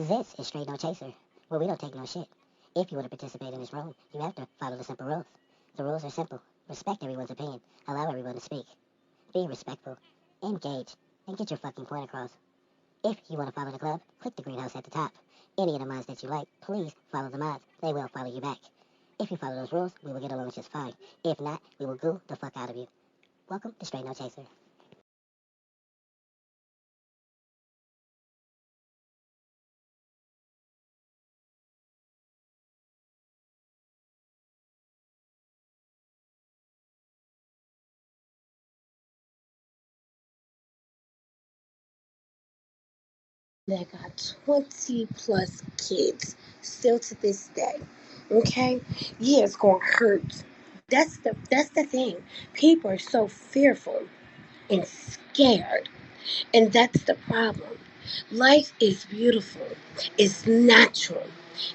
This is Straight No Chaser, where we don't take no shit. If you want to participate in this room, you have to follow the simple rules. The rules are simple. Respect everyone's opinion. Allow everyone to speak. Be respectful. Engage. And get your fucking point across. If you want to follow the club, click the greenhouse at the top. Any of the mods that you like, please follow the mods. They will follow you back. If you follow those rules, we will get along just fine. If not, we will goo the fuck out of you. Welcome to Straight No Chaser. that got 20 plus kids still to this day. Okay? Yeah, it's gonna hurt. That's the thing. People are so fearful and scared. And that's the problem. Life is beautiful. It's natural.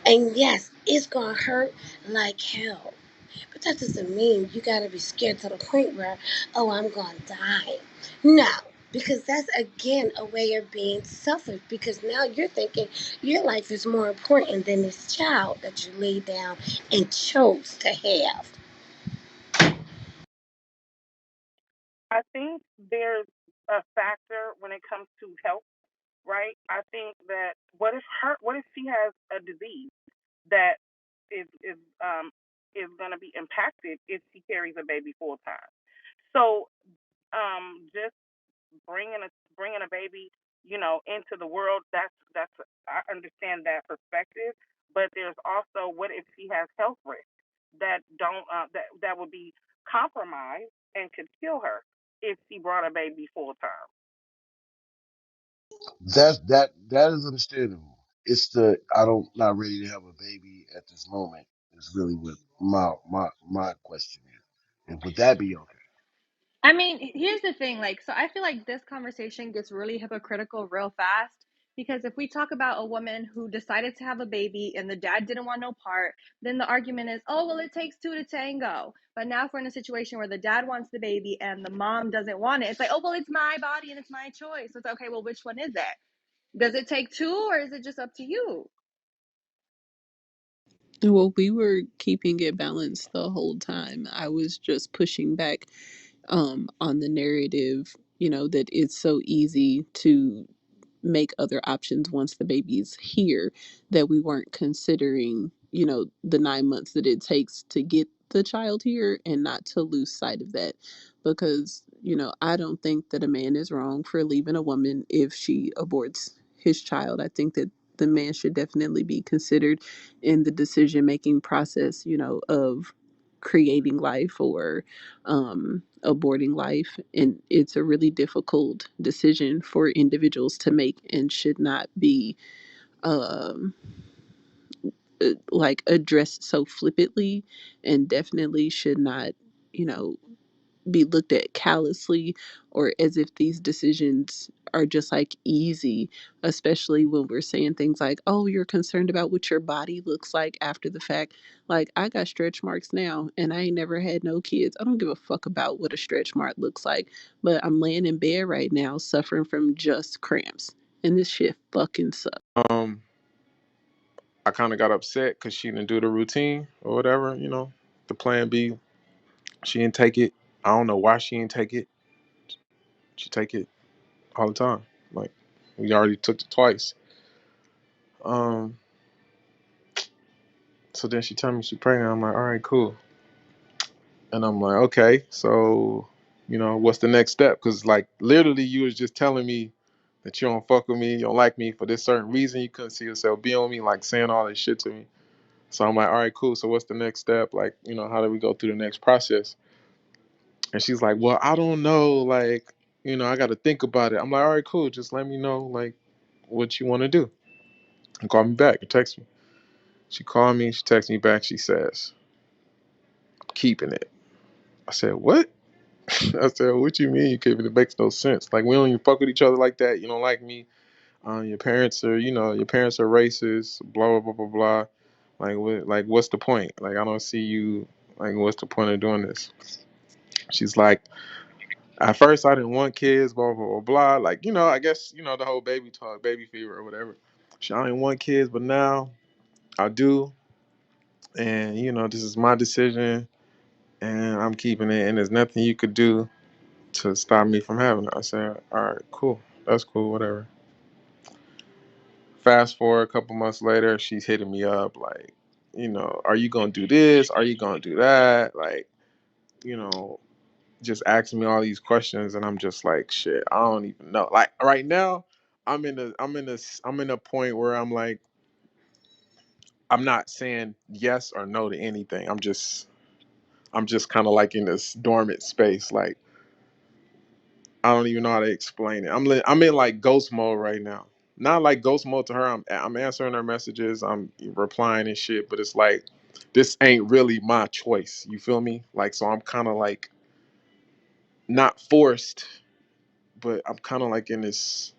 And yes, it's gonna hurt like hell. But that doesn't mean you gotta be scared to the point where, oh, I'm gonna die. No, because that's again a way of being selfish. Because now you're thinking your life is more important than this child that you laid down and chose to have. I think there's a factor when it comes to health, right? I think that what if she has a disease that is going to be impacted if she carries a baby full time. So just bringing a baby, into the world. That's I understand that perspective, but there's also what if she has health risks that don't that would be compromised and could kill her if she brought a baby full time. That is understandable. It's the I don't not ready to have a baby at this moment is really what my question is. And would that be okay? I mean, here's the thing, like, so I feel like this conversation gets really hypocritical real fast because if we talk about a woman who decided to have a baby and the dad didn't want no part, then the argument is, oh, well, it takes two to tango. But now if we're in a situation where the dad wants the baby and the mom doesn't want it, it's like, oh, well, it's my body and it's my choice. So it's okay, well, which one is it? Does it take two or is it just up to you? Well, we were keeping it balanced the whole time. I was just pushing back on the narrative, that it's so easy to make other options once the baby's here, that we weren't considering, the 9 months that it takes to get the child here and not to lose sight of that. Because, I don't think that a man is wrong for leaving a woman if she aborts his child. I think that the man should definitely be considered in the decision making process, of creating life or aborting life. And it's a really difficult decision for individuals to make and should not be um, like addressed so flippantly, and definitely should not, you know, be looked at callously or as if these decisions are just like easy, especially when we're saying things like, oh, you're concerned about what your body looks like after the fact. Like, I got stretch marks now and I ain't never had no kids. I don't give a fuck about what a stretch mark looks like, but I'm laying in bed right now suffering from just cramps. And this shit fucking sucks. Um, I kind of got upset because she didn't do the routine or whatever. The plan B. She didn't take it. I don't know why she didn't take it. She take it all the time. Like we already took it twice. Um, so then she told me she pregnant. I'm like, all right, cool. And I'm like, okay, so what's the next step? Because like literally, you was just telling me that you don't fuck with me, you don't like me for this certain reason. You couldn't see yourself being with me, like saying all this shit to me. So I'm like, all right, cool. So what's the next step? Like, how do we go through the next process? And she's like, well, I don't know. Like, I got to think about it. I'm like, all right, cool. Just let me know, like, what you want to do. And call me back or text me. She called me. She texted me back. She says, I'm keeping it. I said, what? I said, what you mean you keeping it? It makes no sense. Like, we don't even fuck with each other like that. You don't like me. Your parents are racist, blah, blah, blah, blah, blah. What's the point? Like, I don't see you, like, what's the point of doing this? She's like, at first, I didn't want kids, blah, blah, blah, blah. Like, I guess, the whole baby talk, baby fever or whatever. I didn't want kids, but now I do. And, this is my decision and I'm keeping it. And there's nothing you could do to stop me from having it. I said, all right, cool. That's cool, whatever. Fast forward a couple months later, she's hitting me up like, are you going to do this? Are you going to do that? Like, you know, just asking me all these questions. And I'm just like, shit, I don't even know. Like right now, I'm in a point where I'm like, I'm not saying yes or no to anything. I'm just kind of like in this dormant space. Like I don't even know how to explain it. I'm in like ghost mode right now. Not like ghost mode to her. I'm answering her messages. I'm replying and shit. But it's like this ain't really my choice. You feel me? Like so I'm kind of like not forced, but I'm kind of like in this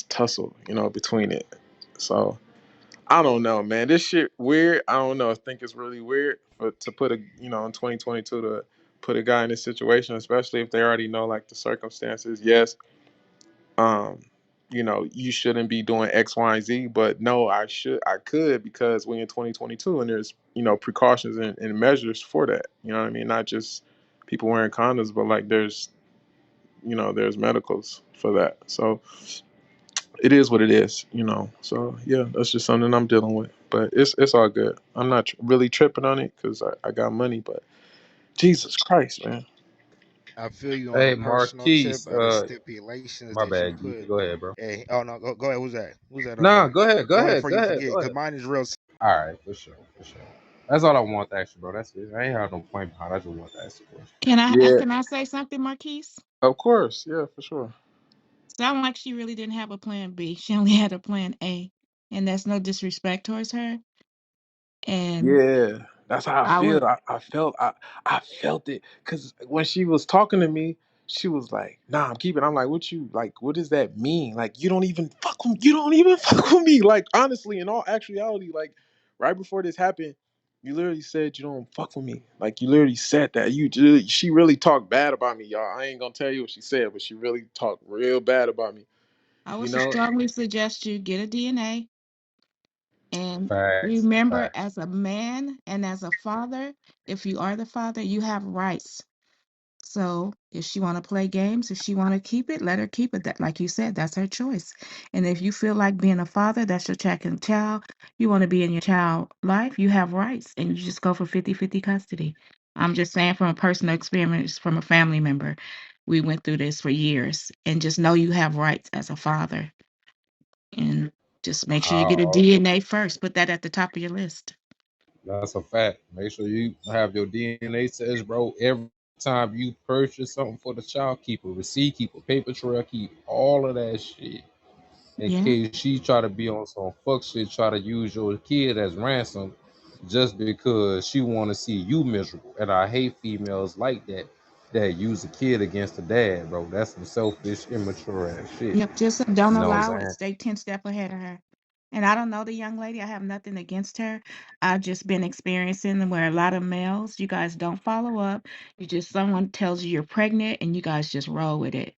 tussle, between it. So I don't know, man. This shit weird. I don't know. I think it's really weird to put in 2022 to put a guy in this situation, especially if they already know like the circumstances. Yes, um, you shouldn't be doing X, Y, and Z, but no, I could because we're in 2022 and there's, precautions and measures for that. You know what I mean? Not just people wearing condoms, but like there's medicals for that. So it is what it is. So yeah, that's just something I'm dealing with. But it's all good. I'm not really tripping on it because I got money. But Jesus Christ, man. I feel you on Hey, a personal tip. Marquise. The stipulations My that you bad, G. put. Go ahead, bro. Hey, oh no, go ahead. Who's that? Who's that? Nah, go ahead. Go Go ahead ahead. before Go you ahead. forget, Go cause ahead. mine is real. All right, for sure. For sure. That's all I want to ask you, bro. That's it. I ain't have no point behind. I just want to ask a question. Yeah, Can I say something, Marquise? of course. Yeah, for sure. Sound like she really didn't have a plan B. She only had a plan A. And that's no disrespect towards her. And Yeah, that's how I I feel. would I felt it because when she was talking to me, she was like, "Nah, I'm keeping." I'm like, "What you like? What does that mean? Like, you don't even fuck with. You don't even fuck with me. Like, honestly, in all actuality, like, right before this happened, you literally said you don't fuck with me. Like, you literally said that. She really talked bad about me, y'all. I ain't gonna tell you what she said, but she really talked real bad about me. I would You know? strongly suggest you get a DNA and Facts. remember Facts. as a man and as a father, if you are the father, you have rights. So if she want to play games, if she want to keep it, let her keep it. That, like you said, that's her choice. And if you feel like being a father, that's your second child, you want to be in your child life, you have rights, and you just go for 50-50 custody. I'm just saying from a personal experience from a family member. We went through this for years, and just know you have rights as a father. And just make sure you get a Uh, DNA first. Put that at the top of your list. that's a fact. Make sure you have your DNA test, bro. Every time you purchase something for the child, keep a receipt, keep a paper trail, keep all of that shit. In Yeah. case she try to be on some fuck shit, try to use your kid as ransom just because she want to see you miserable. And I hate females like that use a kid against the dad, bro. That's some selfish, immature ass shit. Yep, just don't You know what allow I'm it. saying? Stay 10 step ahead of her. And I don't know the young lady. I have nothing against her. I've just been experiencing where a lot of males, you guys don't follow up. You just someone tells you you're pregnant and you guys just roll with it.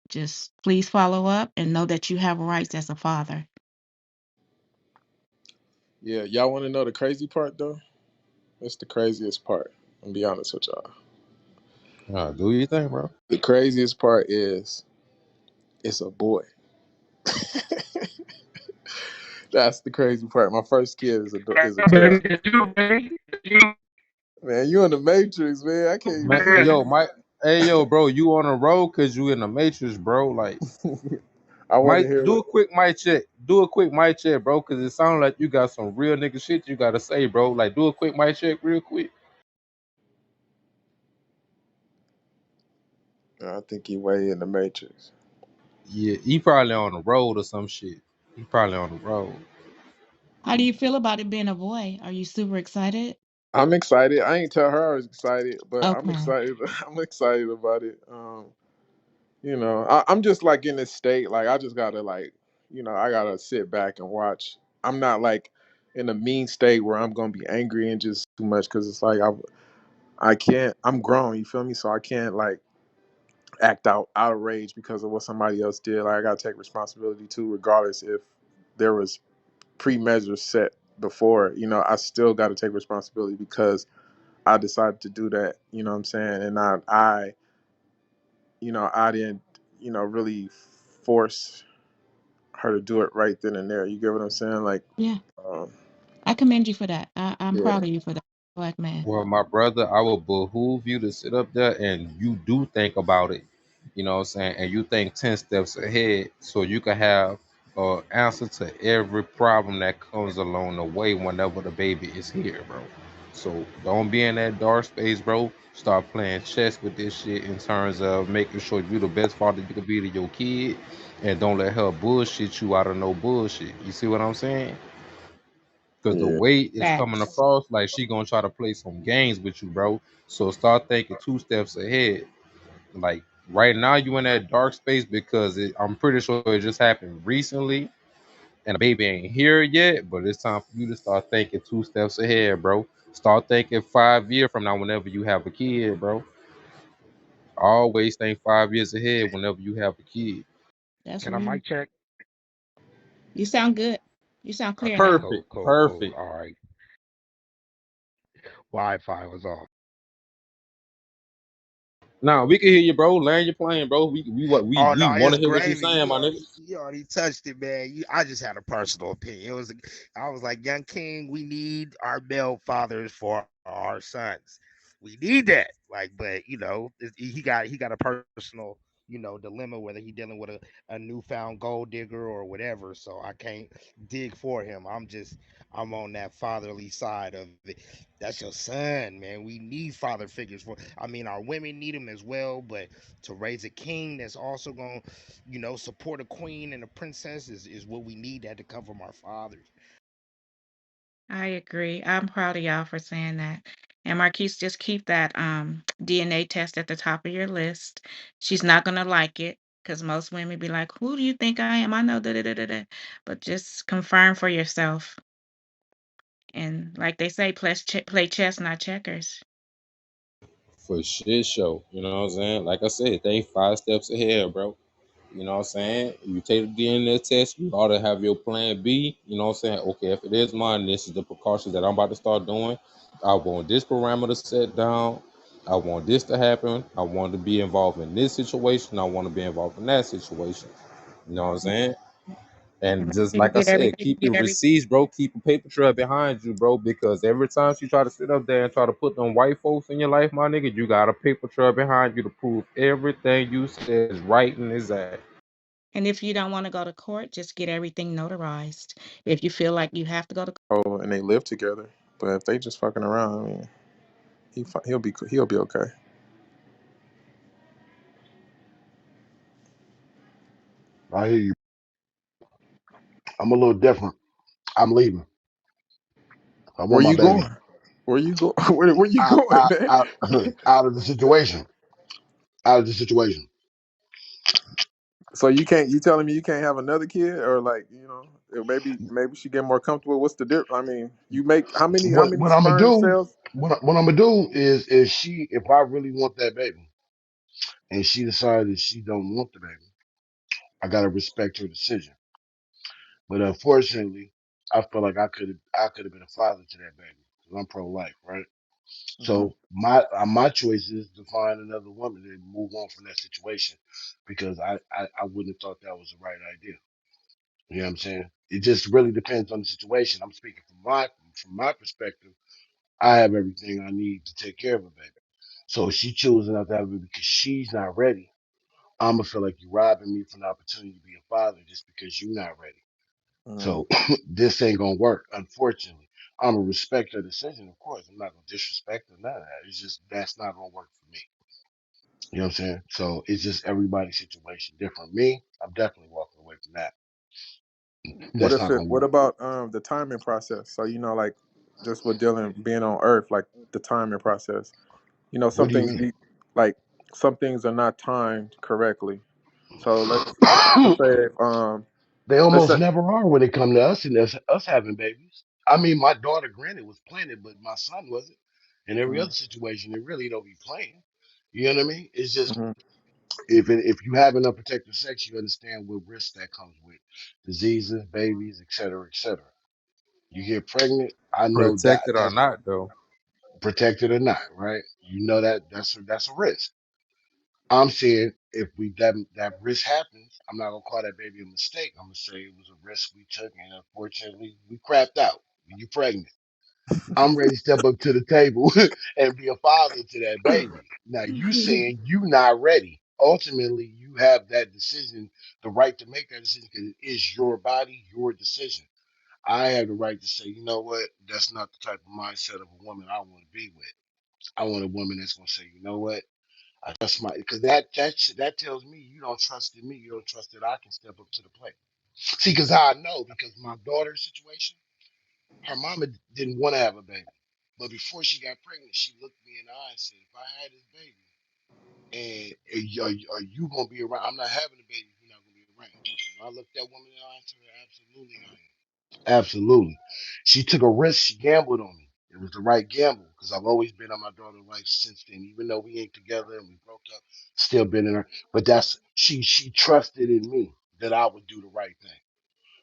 Just please follow up and know that you have rights as a father. Yeah. Y'all want to know the crazy part though? It's the craziest part. I'm be honest with y'all. Do your thing, bro. The craziest part is it's a boy. That's the crazy part. My first kid is a girl. Man, you in the Matrix, man. I can't even Man, hear yo, Mike. Hey, yo, bro, you on the road because you in the matrix, bro. Like, you. I want to Mike, hear do what. a quick mic check. Do a quick mic check, bro, because it sounds like you got some real nigga shit you got to say, bro. Like, do a quick mic check real quick. I think he way in the Matrix. Yeah, he probably on the road or some shit. He probably on the road. How do you feel about it being a boy? Are you super excited? I'm excited. I ain't tell her I was excited, but I'm Okay. excited. I'm excited about it. I'm just like in this state. Like I just gotta like, I gotta sit back and watch. I'm not like in a mean state where I'm gonna be angry and just too much because it's like I can't. I'm grown. You feel me? So I can't like act out of rage because of what somebody else did. Like I gotta take responsibility too, regardless if there was pre-measures set before, I still got to take responsibility because I decided to do that. You know what I'm saying? And I didn't, really force her to do it right then and there. You get what I'm saying? Like, Yeah, um, I commend you for that. I'm yeah, proud of you for that, black man. Well, my brother, I would behoove you to sit up there and you do think about it. You know what I'm saying? And you think 10 steps ahead so you can have an answer to every problem that comes along the way whenever the baby is here, bro. So don't be in that dark space, bro. Start playing chess with this shit in terms of making sure you the best father you can be to your kid and don't let her bullshit you out of no bullshit. You see what I'm saying? Because the yeah, weight is coming Facts. across like she gonna try to play some games with you, bro. So start thinking 2 steps ahead. Like right now, you in that dark space because I'm pretty sure it just happened recently, and the baby ain't here yet. But it's time for you to start thinking 2 steps ahead, bro. Start thinking 5 years from now, whenever you have a kid, bro. Always think 5 years ahead whenever you have a kid. That's Can I real. mic check? You sound good. You sound clear Okay, now. cool, Perfect, cool, cool. perfect. All right. Wi-Fi was off. Now we can hear you, bro. Land your plane, bro. Oh We no, want it's to hear what you're gravy. saying, my nigga. You already touched it, man. I just had a personal opinion. I was like, Young King, we need our male fathers for our sons. We need that. Like, but he got a personal, dilemma whether he dealing with a newfound gold digger or whatever. So I can't dig for him. I'm on that fatherly side of it. That's your son, man. We need father figures for. I mean, our women need them as well, but to raise a king that's also going to, support a queen and a princess is what we need that to come from our fathers. I agree. I'm proud of y'all for saying that. And Marquise, just keep that DNA test at the top of your list. She's not gonna like it because most women be like, "Who do you think I am? I know da da da da da." But just confirm for yourself. And like they say, play chess, not checkers. For shit show. You know what I'm saying? Like I said, think 5 steps ahead, bro. You know what I'm saying? You take the DNA test, you ought to have your plan B. You know what I'm saying? Okay, if it is mine, this is the precautions that I'm about to start doing. I want this parameter set down. I want this to happen. I want to be involved in this situation. I want to be involved in that situation. You know what I'm saying? And And make just sure you like I get said, everything. keep Get your everything. receipts, bro. Keep a paper trail behind you, bro. Because every time you try to sit up there and try to put them white folks in your life, my nigga, you got a paper trail behind you to prove everything you said is right and exact. And if you don't want to go to court, just get everything notarized. If you feel like you have to go to oh, and they live together. But if they just fucking around, I mean, he'll be okay. I hear you. I'm a little different. I'm leaving. I Where want my you baby going? Where you go? Where you out, going, out, man? out, out of the situation. Out of the situation. So you can't? You telling me you can't have another kid, or like maybe she get more comfortable? What's the difference? I mean, you make how many What I'm gonna sperm do? cells? What I'm gonna do is if I really want that baby and she decided she don't want the baby, I gotta respect her decision. But unfortunately, I feel like I could have been a father to that baby because I'm pro life, right? Hmm. So my choice is to find another woman and move on from that situation because I wouldn't have thought that was the right idea. You know what I'm saying? It just really depends on the situation. I'm speaking from my perspective. I have everything I need to take care of a baby. So if she choosing not to have a baby because she's not ready, I'm gonna feel like you're robbing me from the opportunity to be a father just because you're not ready. Hmm. So this ain't gonna work, unfortunately. I'm gonna respect her decision, of course. I'm not gonna disrespect her, none of that. It's just that's not gonna work for me. You know what I'm saying? So it's just everybody's situation different. Me, I'm definitely walking away from that. What That's if not it? gonna What work. about the timing process? So like just with dealing being on Earth, like the timing process. What Some do you things mean? be like some things are not timed correctly. So let's say They let's say almost never are when it come to us and us having babies. I mean, my daughter, granted, was planted, but my son wasn't. In every mm-hmm, other situation, they really don't be playing. You know what I mean? It's just mm-hmm. If you have enough protective sex, you understand what risk that comes with diseases, babies, et cetera, et cetera. You get pregnant, I know that Protected or that's not though. protected or not, right? You know that that's a risk. I'm saying if we that risk happens, I'm not gonna call that baby a mistake. I'm gonna say it was a risk we took, and unfortunately, we crapped out. You pregnant. I'm ready to step up to the table and be a father to that baby. Now you saying you not ready. Ultimately, you have that decision, the right to make that decision because it is your body, your decision. I have the right to say, you know what, that's not the type of mindset of a woman I want to be with. I want a woman that's gonna say, you know what, I trust my because that tells me you don't trust in me, you don't trust that I can step up to the plate. See, because how I know because my daughter's situation, her mama didn't want to have a baby. But before she got pregnant, she looked me in the eye and said, if I had this baby, and are you going to be around? I'm not having a baby if you're not going to be around. And I looked that woman in the eye and told her, absolutely I am. Absolutely. She took a risk. She gambled on me. It was the right gamble because I've always been on my daughter's life since then. Even though we ain't together and we broke up, still been in her. But that's she trusted in me that I would do the right thing.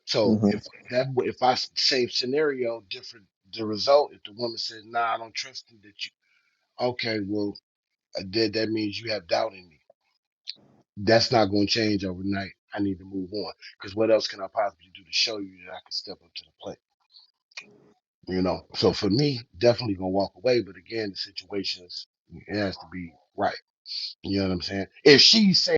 So Hmm. if I same scenario, different the result. If the woman says, "Nah, I don't trust you," that you okay, well, that means you have doubt in me. That's not going to change overnight. I need to move on because what else can I possibly do to show you that I can step up to the plate? So for me, definitely gonna walk away. But again, the situation is it has to be right. You know what I'm saying? If she's saying